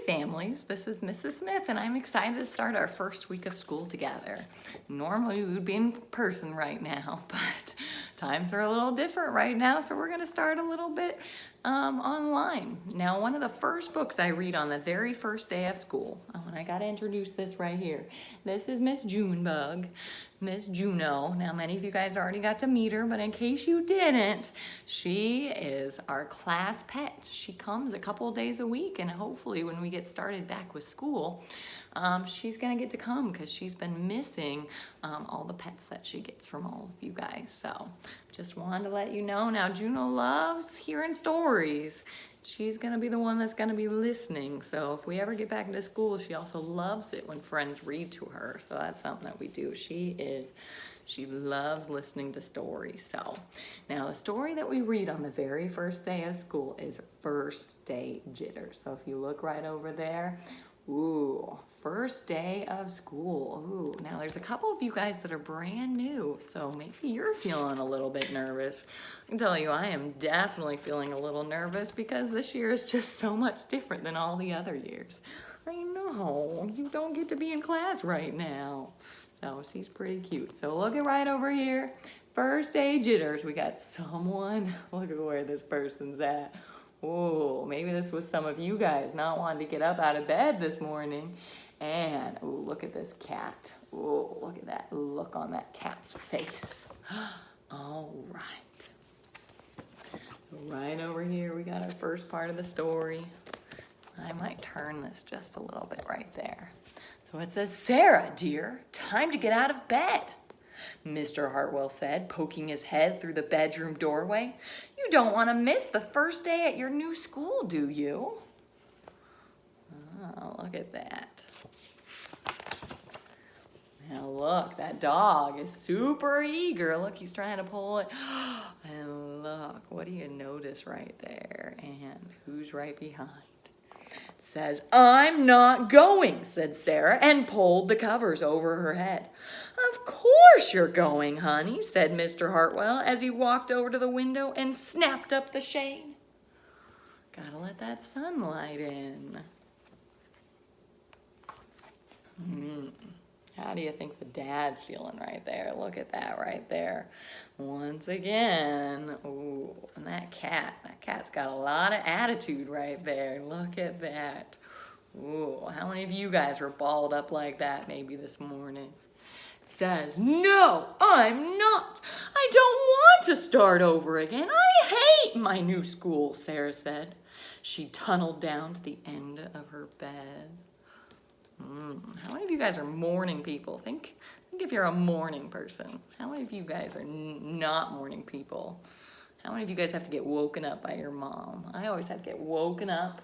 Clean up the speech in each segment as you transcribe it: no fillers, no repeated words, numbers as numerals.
families, this is Mrs. Smith, and I'm excited to start our first week of school together. Normally we would be in person right now, but times are a little different right now, so we're gonna start a little bit online. Now, one of the first books I read on the very first day of school, and I gotta introduce this right here. This is Miss Junebug, Miss Juno. Now, many of you guys already got to meet her, but in case you didn't, she is our class pet. She comes a couple of days a week, and hopefully when we get started back with school, she's gonna get to come because she's been missing all the pets that she gets from all of you guys. So just wanted to let you know. Now, Juno loves hearing stories. She's gonna be the one that's gonna be listening. So if we ever get back into school, she also loves it when friends read to her. So that's something that we do. She loves listening to stories. So now the story that we read on the very first day of school is First Day Jitters. So if you look right over there, ooh, first day of school. Ooh, now there's a couple of you guys that are brand new, so maybe you're feeling a little bit nervous. I can tell you I am definitely feeling a little nervous because this year is just so much different than all the other years. I know, you don't get to be in class right now. So she's pretty cute. So look at right over here. First day jitters. We got someone. Look at where this person's at. Oh, maybe this was some of you guys not wanting to get up out of bed this morning. And ooh, look at this cat. Oh, look at that look on that cat's face. All right. Right over here, we got our first part of the story. I might turn this just a little bit right there. So it says, "Sarah, dear, time to get out of bed," Mr. Hartwell said, poking his head through the bedroom doorway. "You don't want to miss the first day at your new school, do you?" Oh, look at that. Now look, that dog is super eager. Look, he's trying to pull it. And look, what do you notice right there? And who's right behind? It says, "I'm not going," said Sarah, and pulled the covers over her head. "Of course you're going, honey," said Mr. Hartwell as he walked over to the window and snapped up the shade. Gotta let that sunlight in. How do you think the dad's feeling right there? Look at that right there. Once again, ooh, and that cat's got a lot of attitude right there. Look at that. Ooh, how many of you guys were balled up like that maybe this morning? It says, "No, I'm not. I don't want to start over again. I hate my new school," Sarah said. She tunneled down to the end of her bed. How many of you guys are morning people? Think if you're a morning person. How many of you guys are not morning people? How many of you guys have to get woken up by your mom? I always had to get woken up,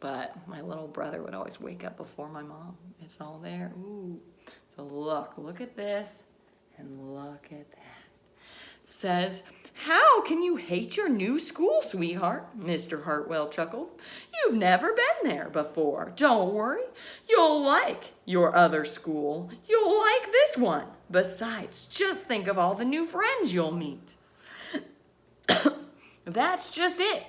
but my little brother would always wake up before my mom. It's all there. Ooh. So look at this, and look at that. It says, "How can you hate your new school, sweetheart?" Mr. Hartwell chuckled. "You've never been there before. Don't worry. You'll like your other school. You'll like this one. Besides, just think of all the new friends you'll meet." "That's just it.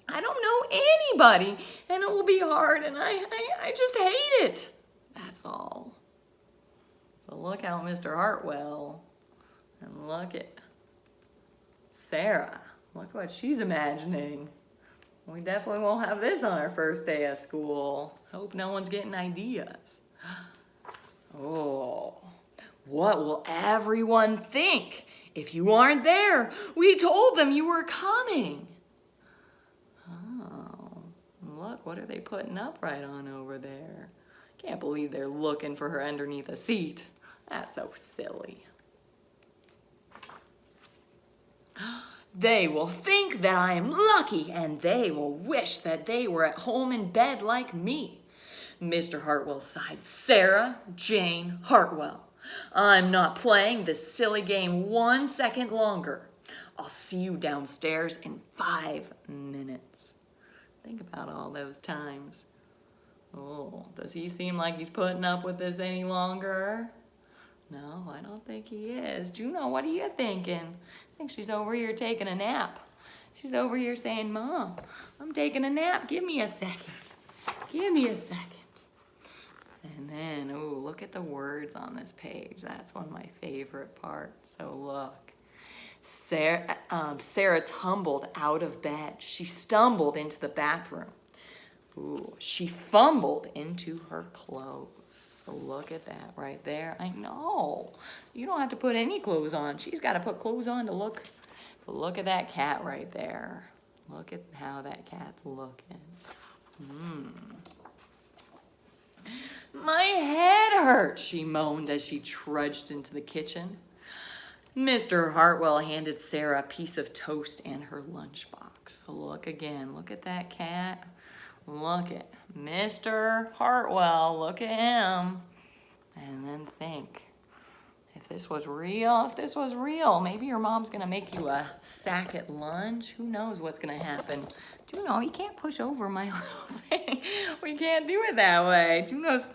I don't know anybody, and it will be hard, and I just hate it. That's all." So look how Mr. Hartwell, and look at Sarah. Look what she's imagining. We definitely won't have this on our first day of school. Hope no one's getting ideas. Oh, what will everyone think if you aren't there? We told them you were coming. Oh, look, what are they putting up right on over there? Can't believe they're looking for her underneath a seat. That's so silly. "They will think that I am lucky, and they will wish that they were at home in bed like me." Mr. Hartwell sighed. "Sarah Jane Hartwell, I'm not playing this silly game 1 second longer. I'll see you downstairs in 5 minutes. Think about all those times. Oh, does he seem like he's putting up with this any longer? No, I don't think he is. Juno, what are you thinking? I think she's over here taking a nap. She's over here saying, "Mom, I'm taking a nap. Give me a second. Give me a second. And then, ooh, look at the words on this page. That's one of my favorite parts. So look. Sarah tumbled out of bed. She stumbled into the bathroom. Ooh, she fumbled into her clothes. So look at that right there. I know. You don't have to put any clothes on. She's got to put clothes on to look. But look at that cat right there. Look at how that cat's looking. My head hurts, she moaned as she trudged into the kitchen. Mr. Hartwell handed Sarah a piece of toast and her lunchbox. So look again. Look at that cat. Look at Mr. Hartwell. Look at him. And then think, if this was real, maybe your mom's going to make you a sack at lunch. Who knows what's going to happen? Juno, you can't push over my little thing. We can't do it that way. Juno's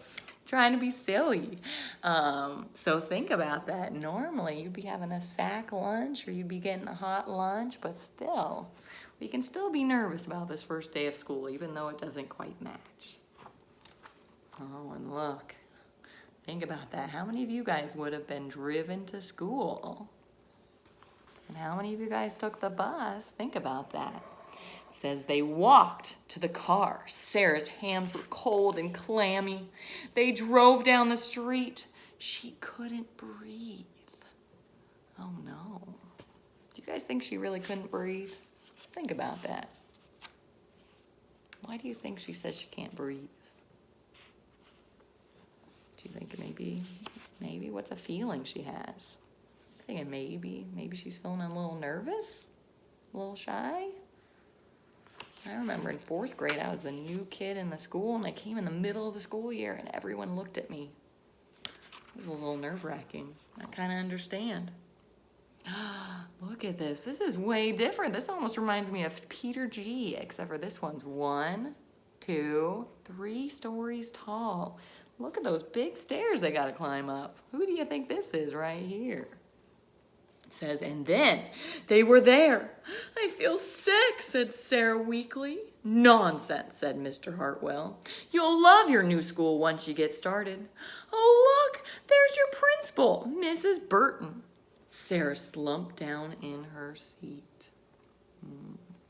trying to be silly. So think about that. Normally, you'd be having a sack lunch or you'd be getting a hot lunch, but still, we can still be nervous about this first day of school, even though it doesn't quite match. Oh, and look. Think about that. How many of you guys would have been driven to school? And how many of you guys took the bus? Think about that. It says they walked to the car. Sarah's hands were cold and clammy. They drove down the street. She couldn't breathe. Oh no. Do you guys think she really couldn't breathe? Think about that. Why do you think she says she can't breathe? Do you think maybe what's a feeling she has? I'm thinking maybe she's feeling a little nervous, a little shy. I remember in 4th grade, I was a new kid in the school, and I came in the middle of the school year, and everyone looked at me. It was a little nerve-wracking. I kind of understand. Look at this. This is way different. This almost reminds me of Peter G., except for this one's 1, 2, 3 stories tall. Look at those big stairs they got to climb up. Who do you think this is right here? It says, and then they were there. I feel sick, said Sarah weakly. Nonsense, said Mr. Hartwell. You'll love your new school once you get started. Oh, look, there's your principal, Mrs. Burton. Sarah slumped down in her seat.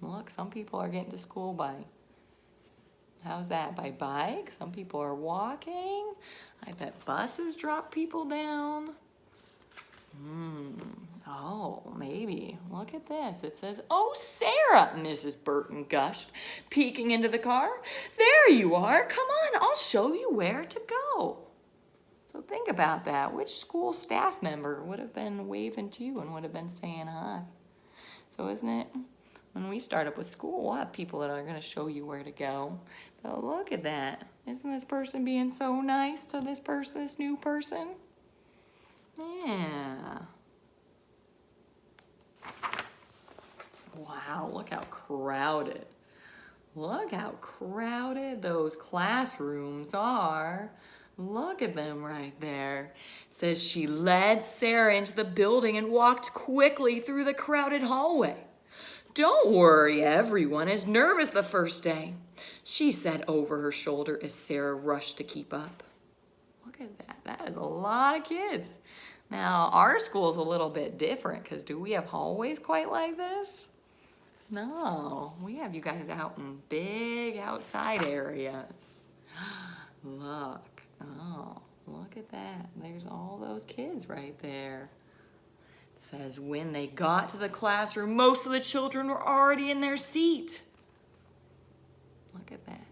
Look, some people are getting to school by, how's that, by bike? Some people are walking. I bet buses drop people down. Oh, maybe. Look at this. It says, oh, Sarah, Mrs. Burton gushed, peeking into the car. There you are. Come on, I'll show you where to go. So think about that. Which school staff member would have been waving to you and would have been saying hi? So isn't it, when we start up with school, we'll have people that are going to show you where to go. But look at that. Isn't this person being so nice to this person, this new person? Yeah. Wow, look how crowded. Look how crowded those classrooms are. Look at them right there. It says she led Sarah into the building and walked quickly through the crowded hallway. Don't worry, everyone is nervous the first day, she said over her shoulder as Sarah rushed to keep up. Look at that. That is a lot of kids. Now, our school's a little bit different because do we have hallways quite like this? No, we have you guys out in big outside areas. Look, oh, look at that. There's all those kids right there. It says when they got to the classroom, most of the children were already in their seat. Look at that.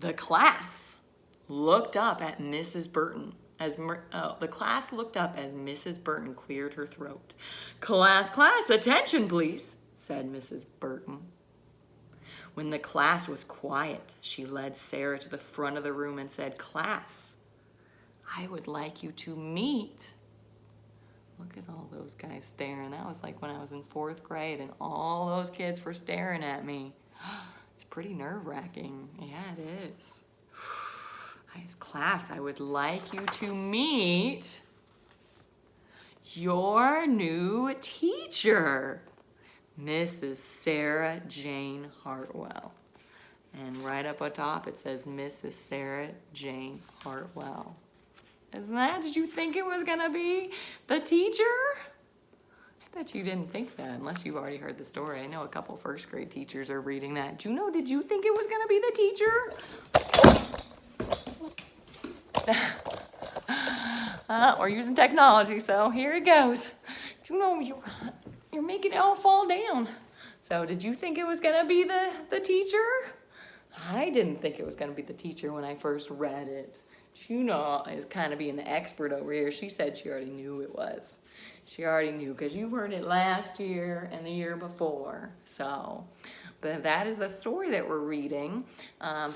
The class looked up at Mrs. Burton as Mrs. Burton cleared her throat. Class, attention please, said Mrs. Burton. When the class was quiet, she led Sarah to the front of the room and said, class, I would like you to meet. Look at all those guys staring. That was like when I was in 4th grade and all those kids were staring at me. It's pretty nerve-wracking. Yeah, it is. Class, I would like you to meet your new teacher, Mrs. Sarah Jane Hartwell. And right up on top it says Mrs. Sarah Jane Hartwell. Isn't that? Did you think it was gonna be the teacher? I bet you didn't think that unless you've already heard the story. I know a couple first grade teachers are reading that. Juno, did you think it was gonna be the teacher? We're using technology, so here it goes. Juno, you're making it all fall down. So did you think it was gonna be the teacher? I didn't think it was gonna be the teacher when I first read it. Juno is kind of being the expert over here. She said she already knew it was. She already knew because you heard it last year and the year before. So, but that is the story that we're reading,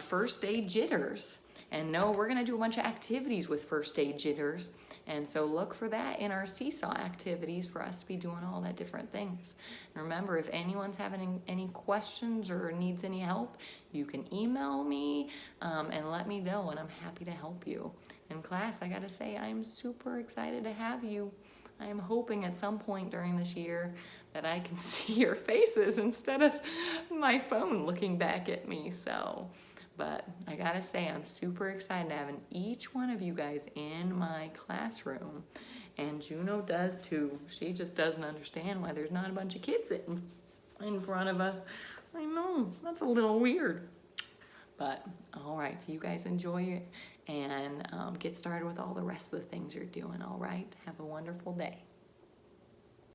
First Day Jitters. And no, we're gonna do a bunch of activities with First Day Jitters. And so look for that in our seesaw activities for us to be doing all that different things. And remember, if anyone's having any questions or needs any help, you can email me and let me know, and I'm happy to help you. In class, I gotta say, I'm super excited to have you. I am hoping at some point during this year that I can see your faces instead of my phone looking back at me. So, but I gotta say, I'm super excited having each one of you guys in my classroom. And Juno does too. She just doesn't understand why there's not a bunch of kids in front of us. I know, that's a little weird. But all right, you guys enjoy it and get started with all the rest of the things you're doing, all right? Have a wonderful day.